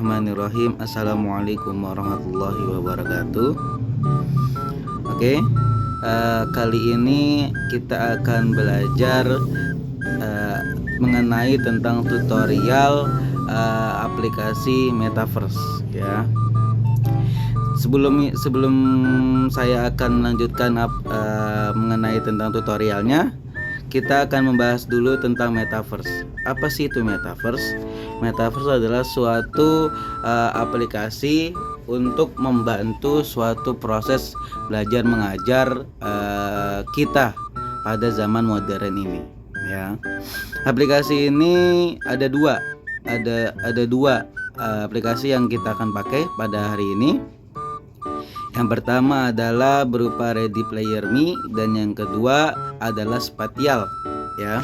Bismillahirrahmanirrahim. Assalamualaikum warahmatullahi wabarakatuh. Oke, kali ini kita akan belajar mengenai tentang tutorial aplikasi Metaverse ya. Sebelum saya akan melanjutkan mengenai tentang tutorialnya, kita akan membahas dulu tentang Metaverse. Apa sih itu Metaverse? Metaverse adalah suatu aplikasi untuk membantu suatu proses belajar mengajar kita pada zaman modern ini ya. Aplikasi ini ada dua aplikasi yang kita akan pakai pada hari ini. Yang pertama adalah berupa Ready Player Me dan yang kedua adalah Spatial ya.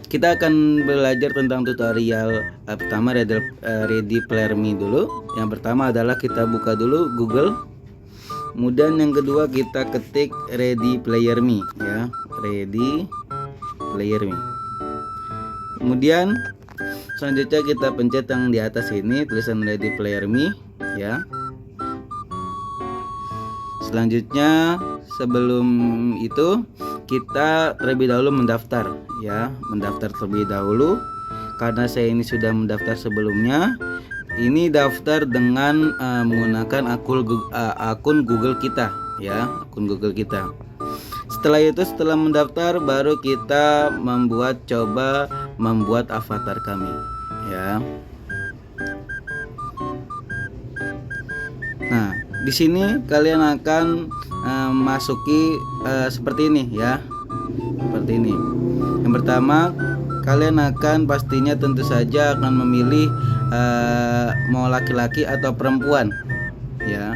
Kita akan belajar tentang tutorial pertama Ready Player Me dulu. Yang pertama adalah kita buka dulu Google. Kemudian yang kedua kita ketik Ready Player Me ya, Ready Player Me. Kemudian selanjutnya kita pencet yang di atas ini tulisan Ready Player Me ya. Selanjutnya sebelum itu kita terlebih dahulu mendaftar ya, mendaftar terlebih dahulu. Karena saya ini sudah mendaftar sebelumnya, ini daftar dengan menggunakan akun Google kita ya, akun Google kita. Setelah mendaftar baru kita coba membuat avatar kami ya. Nah, di sini kalian akan masuki seperti ini ya. Seperti ini. Yang pertama, kalian akan pastinya tentu saja akan memilih mau laki-laki atau perempuan ya.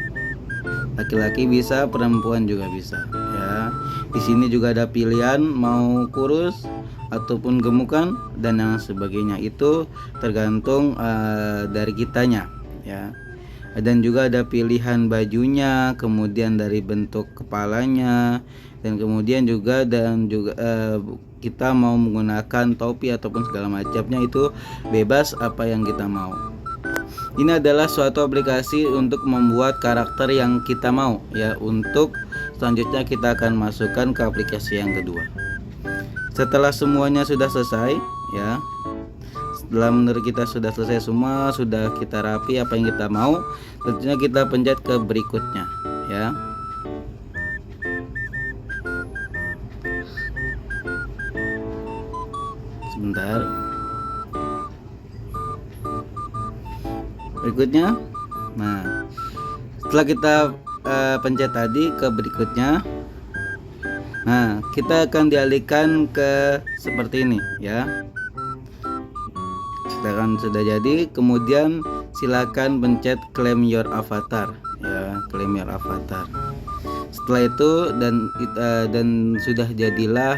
Laki-laki bisa, perempuan juga bisa ya. Di sini juga ada pilihan mau kurus ataupun gemukan dan yang sebagainya, itu tergantung dari kitanya ya. Dan juga ada pilihan bajunya, kemudian dari bentuk kepalanya, dan kemudian juga kita mau menggunakan topi ataupun segala macamnya, itu bebas apa yang kita mau. Ini adalah suatu aplikasi untuk membuat karakter yang kita mau ya. Untuk selanjutnya kita akan masukkan ke aplikasi yang kedua. Setelah semuanya sudah selesai ya, setelah menurut kita sudah selesai semua, sudah kita rapi apa yang kita mau, tentunya kita pencet ke berikutnya ya. Sebentar. Berikutnya. Nah, setelah kita pencet tadi ke berikutnya, nah kita akan dialihkan ke seperti ini ya. Kan sudah jadi, kemudian silakan pencet claim your avatar ya, claim your avatar. Setelah itu dan sudah jadilah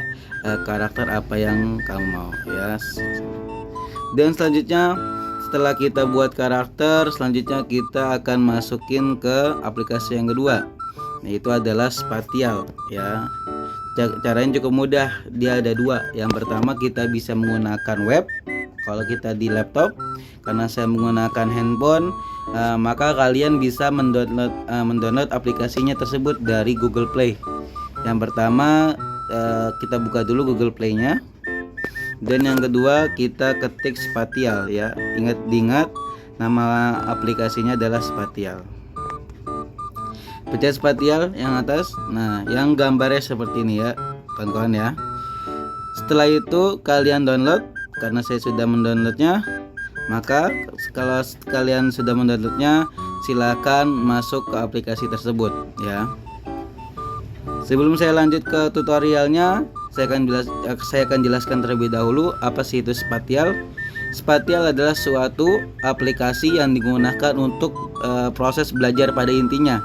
karakter apa yang kamu mau ya. Dan selanjutnya setelah kita buat karakter, selanjutnya kita akan masukin ke aplikasi yang kedua. Nah, itu adalah Spatial ya. Caranya cukup mudah, dia ada dua. Yang pertama kita bisa menggunakan web. Kalau kita di laptop, karena saya menggunakan handphone, maka kalian bisa mendownload aplikasinya tersebut dari Google Play. Yang pertama kita buka dulu Google Play-nya, dan yang kedua kita ketik Spatial ya. Ingat nama aplikasinya adalah Spatial. Pencet Spatial yang atas. Nah, yang gambarnya seperti ini ya, kawan-kawan ya. Setelah itu kalian download. Karena saya sudah mendownloadnya, maka kalau kalian sudah mendownloadnya, silakan masuk ke aplikasi tersebut ya. Sebelum saya lanjut ke tutorialnya, saya akan jelaskan terlebih dahulu apa sih itu Spatial. Spatial adalah suatu aplikasi yang digunakan untuk proses belajar pada intinya.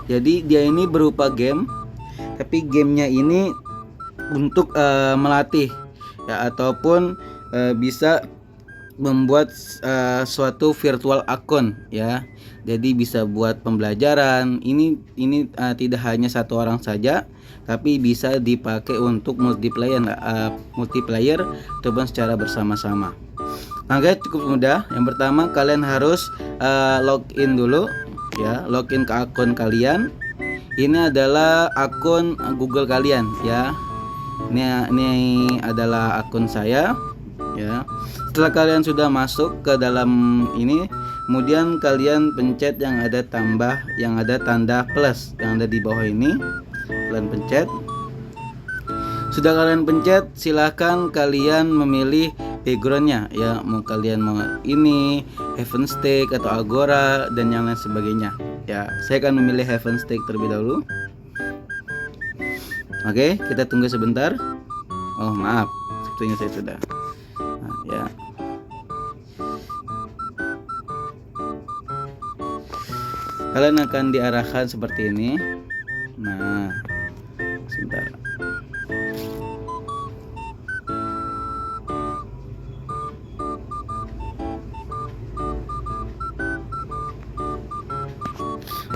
Jadi dia ini berupa game, tapi gamenya ini untuk melatih ya, ataupun bisa membuat suatu virtual akun ya. Jadi bisa buat pembelajaran. Ini tidak hanya satu orang saja, tapi bisa dipakai untuk multiplayer ataupun secara bersama-sama. Oke, cukup mudah. Yang pertama kalian harus login dulu ya, login ke akun kalian. Ini adalah akun Google kalian ya. Ini adalah akun saya ya. Setelah kalian sudah masuk ke dalam ini, kemudian kalian pencet yang ada tanda plus yang ada di bawah ini. Kalian pencet. Sudah kalian pencet, silahkan kalian memilih backgroundnya ya. Mau kalian mau ini Heaven Stick atau Agora dan yang lain sebagainya ya. Saya akan memilih Heaven Stick terlebih dahulu. Oke, kita tunggu sebentar. Oh maaf, sepertinya saya sudah ya. Kalian akan diarahkan seperti ini. Nah, sebentar.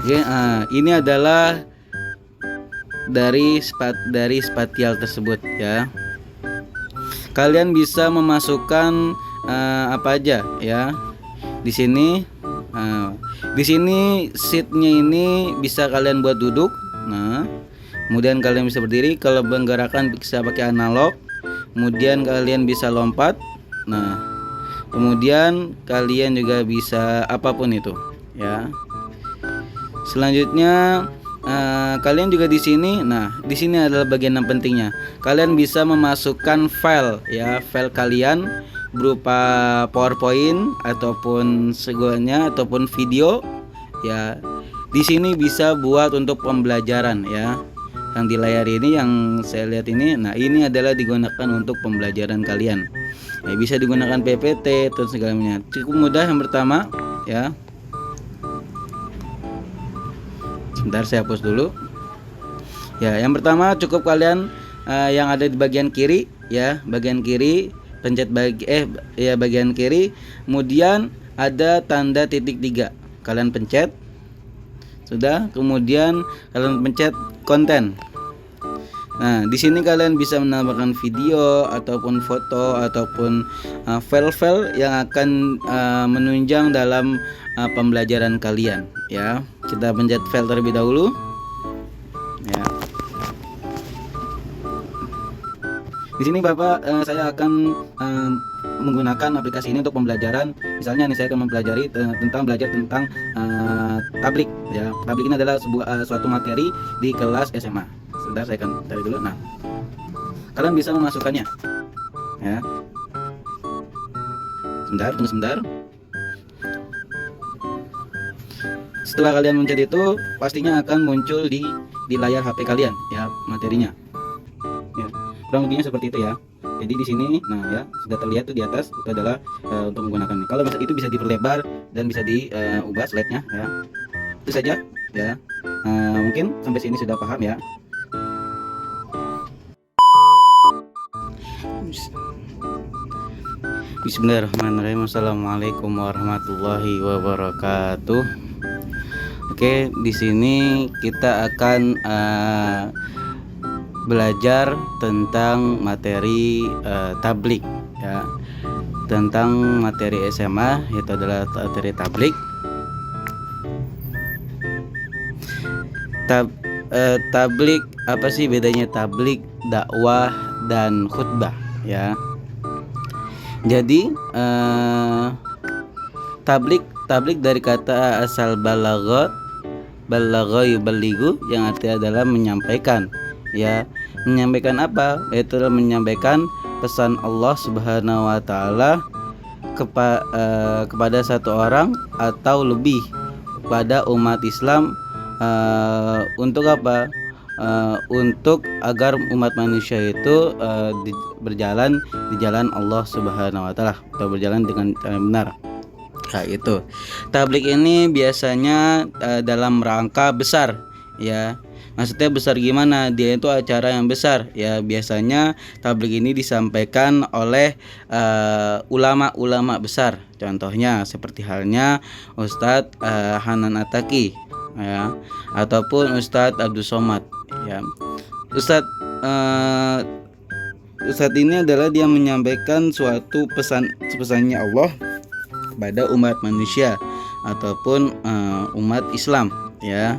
Oke, ini adalah dari spatial tersebut ya. Kalian bisa memasukkan apa aja ya. Di sini seatnya ini bisa kalian buat duduk. Nah, kemudian kalian bisa berdiri. Kalau penggerakan bisa pakai analog. Kemudian kalian bisa lompat. Nah, kemudian kalian juga bisa apapun itu ya. Selanjutnya kalian juga di sini. Nah, di sini adalah bagian yang pentingnya. Kalian bisa memasukkan file ya, file kalian berupa PowerPoint ataupun segalanya ataupun video ya. Di sini bisa buat untuk pembelajaran ya. Yang di layar ini yang saya lihat ini, nah ini adalah digunakan untuk pembelajaran kalian. Ya, bisa digunakan PPT dan segalanya. Cukup mudah yang pertama ya. Sebentar saya hapus dulu. Ya, yang pertama cukup kalian yang ada di bagian kiri ya, bagian kiri pencet bagian kiri, kemudian ada tanda titik 3. Kalian pencet. Sudah, kemudian kalian pencet konten. Nah, di sini kalian bisa menambahkan video ataupun foto ataupun file-file yang akan menunjang dalam pembelajaran kalian ya. Kita pencet file terlebih dahulu ya. Di sini Bapak saya akan menggunakan aplikasi ini untuk pembelajaran. Misalnya nih saya akan mempelajari belajar tentang tablik ya. Tablik ini adalah suatu materi di kelas SMA. Sebentar saya akan cari dulu. Nah, kalian bisa memasukkannya ya. Tunggu sebentar. Setelah kalian mencet itu, pastinya akan muncul di layar HP kalian ya materinya. Ya, kurang lebihnya seperti itu ya. Jadi di sini, nah ya sudah terlihat tuh di atas itu adalah untuk menggunakannya. Kalau bisa itu bisa diperlebar dan bisa diubah slide-nya ya. Itu saja ya. Mungkin sampai sini sudah paham ya. Bismillahirrahmanirrahim. Assalamualaikum warahmatullahi wabarakatuh. Oke, di sini kita akan belajar tentang materi tablik ya, tentang materi SMA yaitu adalah materi tablik. Tablik apa sih bedanya tablik, dakwah dan khutbah ya. Jadi tablik dari kata asal balagha yuballighu yang artinya adalah menyampaikan ya. Menyampaikan apa? Yaitu menyampaikan pesan Allah Subhanahu wa taala kepada satu orang atau lebih kepada umat Islam untuk apa? Untuk agar umat manusia itu berjalan di jalan Allah Subhanahu wa taala atau berjalan dengan cara benar. Nah, itu. Tablik ini biasanya dalam rangka besar ya. Maksudnya besar gimana? Dia itu acara yang besar ya. Biasanya tablik ini disampaikan oleh ulama-ulama besar. Contohnya seperti halnya Ustadz Hanan Ataki ya, ataupun Ustadz Abdul Somad ya. Ustadz ustadz ini adalah dia menyampaikan suatu pesannya Allah pada umat manusia ataupun umat Islam, ya,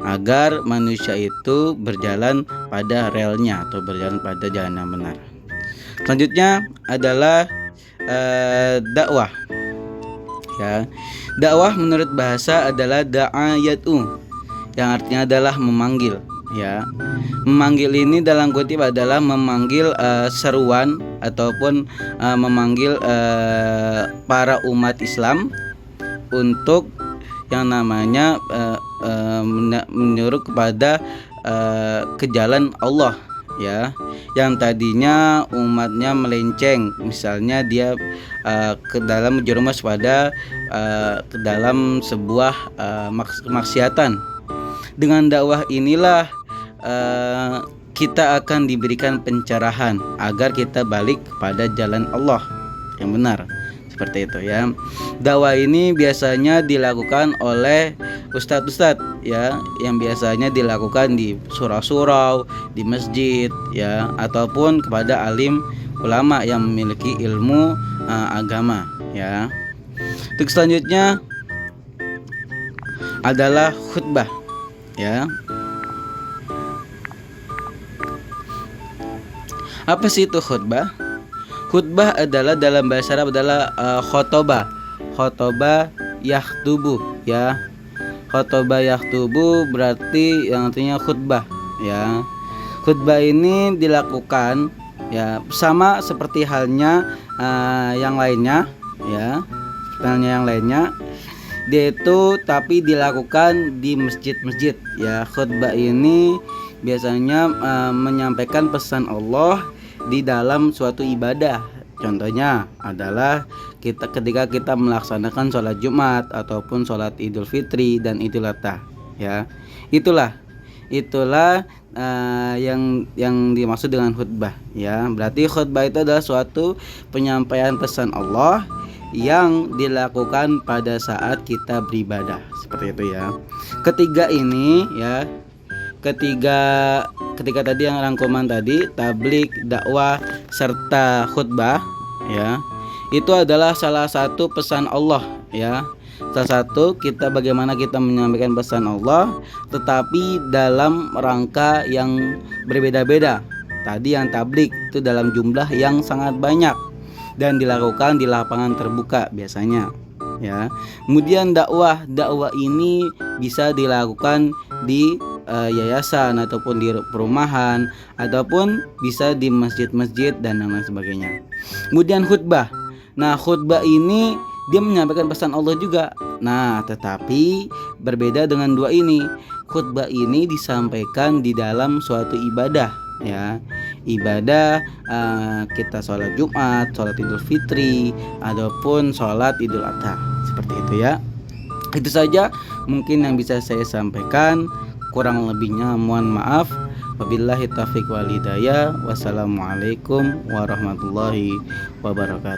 agar manusia itu berjalan pada relnya atau berjalan pada jalan yang benar. Selanjutnya adalah dakwah, ya. Dakwah menurut bahasa adalah da'a yad'u, yang artinya adalah memanggil, ya. Memanggil ini dalam kutip adalah memanggil seruan ataupun memanggil para umat Islam untuk yang namanya menyuruh kepada ke jalan Allah, ya, yang tadinya umatnya melenceng, misalnya dia ke dalam menjerumus pada ke dalam sebuah kemaksiatan. Dengan dakwah inilah kita akan diberikan pencerahan agar kita balik pada jalan Allah yang benar. Seperti itu, ya. Dakwah ini biasanya dilakukan oleh ustadz-ustadz, ya, yang biasanya dilakukan di surau-surau, di masjid, ya, ataupun kepada alim ulama yang memiliki ilmu agama, ya. Untuk selanjutnya adalah khutbah, ya. Apa sih itu khutbah? Khutbah adalah dalam bahasa Arab adalah khotoba yakhtubu, ya. Khotoba yakhtubu berarti yang artinya khutbah, ya. Khutbah ini dilakukan, ya, sama seperti halnya yang lainnya, ya. Halnya yang lainnya, dia itu tapi dilakukan di masjid-masjid, ya. Khutbah ini biasanya menyampaikan pesan Allah di dalam suatu ibadah. Contohnya adalah ketika kita melaksanakan sholat Jumat ataupun sholat Idul Fitri dan Idul Adha, ya. Itulah yang dimaksud dengan khutbah, ya. Berarti khutbah itu adalah suatu penyampaian pesan Allah yang dilakukan pada saat kita beribadah, seperti itu, ya. Ketiga ini, ya, ketika tadi yang rangkuman tadi, tablik, dakwah serta khutbah, ya, itu adalah salah satu pesan Allah, ya. Salah satu bagaimana kita menyampaikan pesan Allah, tetapi dalam rangka yang berbeda-beda. Tadi yang tablik itu dalam jumlah yang sangat banyak dan dilakukan di lapangan terbuka biasanya, ya. Kemudian dakwah ini bisa dilakukan di yayasan ataupun di perumahan ataupun bisa di masjid-masjid dan lain sebagainya. Kemudian khutbah. Nah, khutbah ini dia menyampaikan pesan Allah juga. Nah, tetapi berbeda dengan dua ini. Khutbah ini disampaikan di dalam suatu ibadah, ya. Ibadah kita sholat Jumat, sholat Idul Fitri ataupun sholat Idul Adha, seperti itu, ya. Itu saja mungkin yang bisa saya sampaikan. Kurang lebihnya mohon maaf. Wabillahi taufiq wal hidayah. Wassalamualaikum warahmatullahi wabarakatuh.